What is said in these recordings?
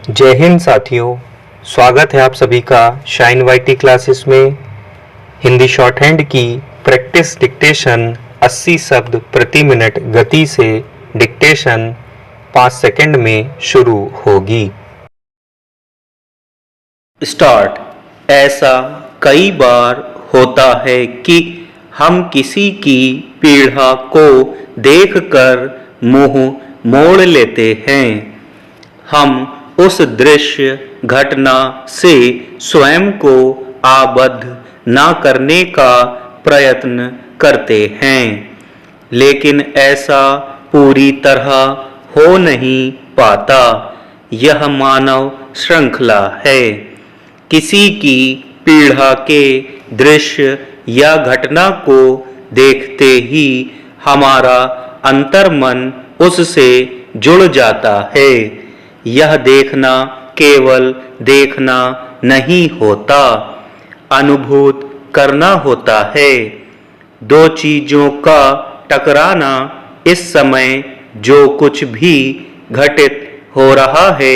जय हिंद साथियों, स्वागत है आप सभी का शाइन वाईटी क्लासेस में। हिंदी शॉर्ट हैंड की प्रैक्टिस डिक्टेशन 80 शब्द प्रति मिनट गति से डिक्टेशन 5 सेकंड में शुरू होगी। स्टार्ट। ऐसा कई बार होता है कि हम किसी की पीड़ा को देखकर मुंह मोड़ लेते हैं। हम उस दृश्य घटना से स्वयं को आबद्ध ना करने का प्रयत्न करते हैं, लेकिन ऐसा पूरी तरह हो नहीं पाता। यह मानव श्रृंखला है। किसी की पीड़ा के दृश्य या घटना को देखते ही हमारा अंतर्मन उससे जुड़ जाता है। यह देखना केवल देखना नहीं होता, अनुभूत करना होता है। दो चीजों का टकराना, इस समय जो कुछ भी घटित हो रहा है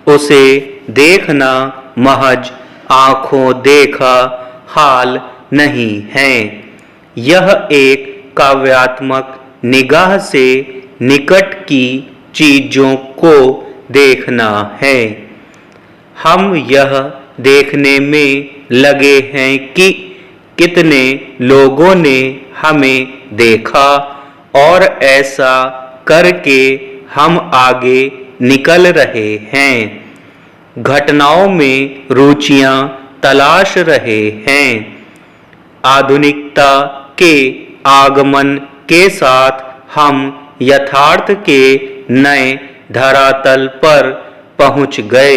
उसे देखना महज आंखों देखा हाल नहीं है। यह एक काव्यात्मक निगाह से निकट की चीजों को देखना है। हम यह देखने में लगे हैं कि कितने लोगों ने हमें देखा और ऐसा करके हम आगे निकल रहे हैं, घटनाओं में रुचियां तलाश रहे हैं। आधुनिकता के आगमन के साथ हम यथार्थ के नए धरातल पर पहुंच गए।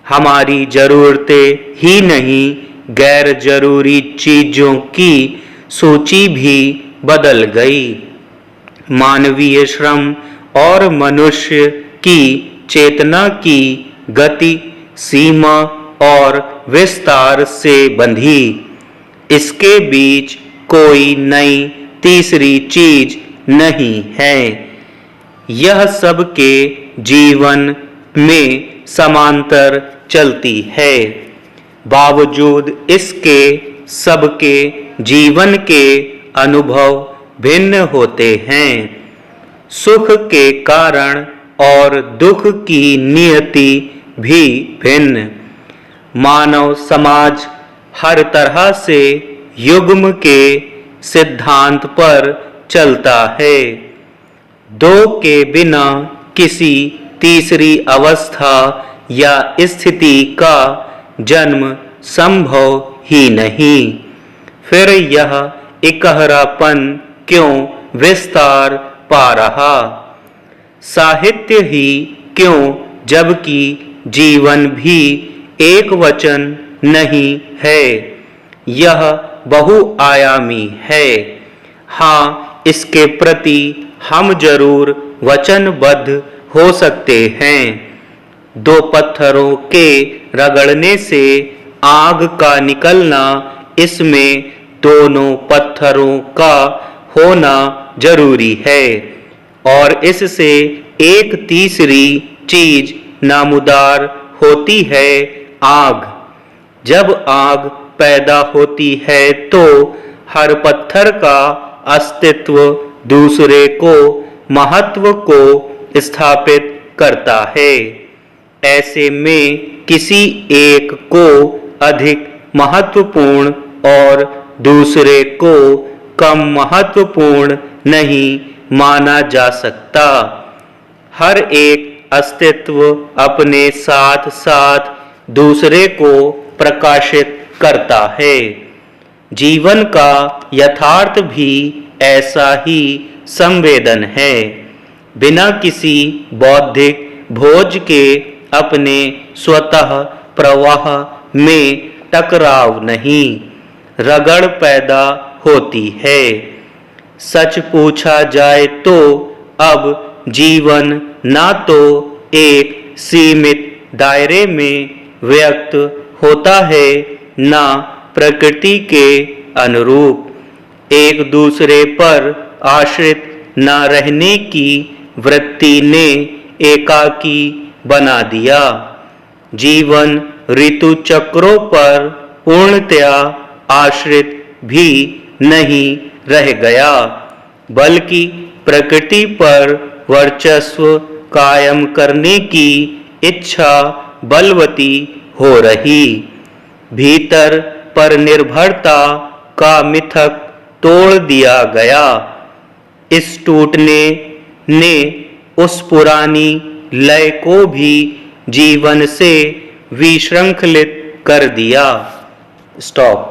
हमारी जरूरतें ही नहीं, गैर जरूरी चीजों की सूची भी बदल गई। मानवीय श्रम और मनुष्य की चेतना की गति सीमा और विस्तार से बंधी। इसके बीच कोई नई तीसरी चीज नहीं है। यह सबके जीवन में समांतर चलती है। बावजूद इसके सबके जीवन के अनुभव भिन्न होते हैं। सुख के कारण और दुख की नियति भी भिन्न। मानव समाज हर तरह से युग्म के सिद्धांत पर चलता है। दो के बिना किसी तीसरी अवस्था या स्थिति का जन्म संभव ही नहीं। फिर यह इकहरापन क्यों विस्तार पा रहा? साहित्य ही क्यों, जबकि जीवन भी एक वचन नहीं है। यह बहुआयामी है। हाँ, इसके प्रति हम जरूर वचनबद्ध हो सकते हैं। दो पत्थरों के रगड़ने से आग का निकलना, इसमें दोनों पत्थरों का होना जरूरी है और इससे एक तीसरी चीज नामुदार होती है, आग। जब आग पैदा होती है तो हर पत्थर का अस्तित्व दूसरे को महत्व को स्थापित करता है। ऐसे में किसी एक को अधिक महत्वपूर्ण और दूसरे को कम महत्वपूर्ण नहीं माना जा सकता। हर एक अस्तित्व अपने साथ साथ दूसरे को प्रकाशित करता है। जीवन का यथार्थ भी ऐसा ही संवेदन है। बिना किसी बौद्धिक भोज के अपने स्वतः प्रवाह में टकराव नहीं, रगड़ पैदा होती है। सच पूछा जाए तो अब जीवन ना तो एक सीमित दायरे में व्यक्त होता है, ना प्रकृति के अनुरूप। एक दूसरे पर आश्रित न रहने की वृत्ति ने एकाकी बना दिया। जीवन ऋतु चक्रों पर पूर्णतया आश्रित भी नहीं रह गया, बल्कि प्रकृति पर वर्चस्व कायम करने की इच्छा बलवती हो रही। भीतर पर निर्भरता का मिथक तोड़ दिया गया। इस टूटने ने उस पुरानी लय को भी जीवन से विशृंखलित कर दिया। स्टॉप।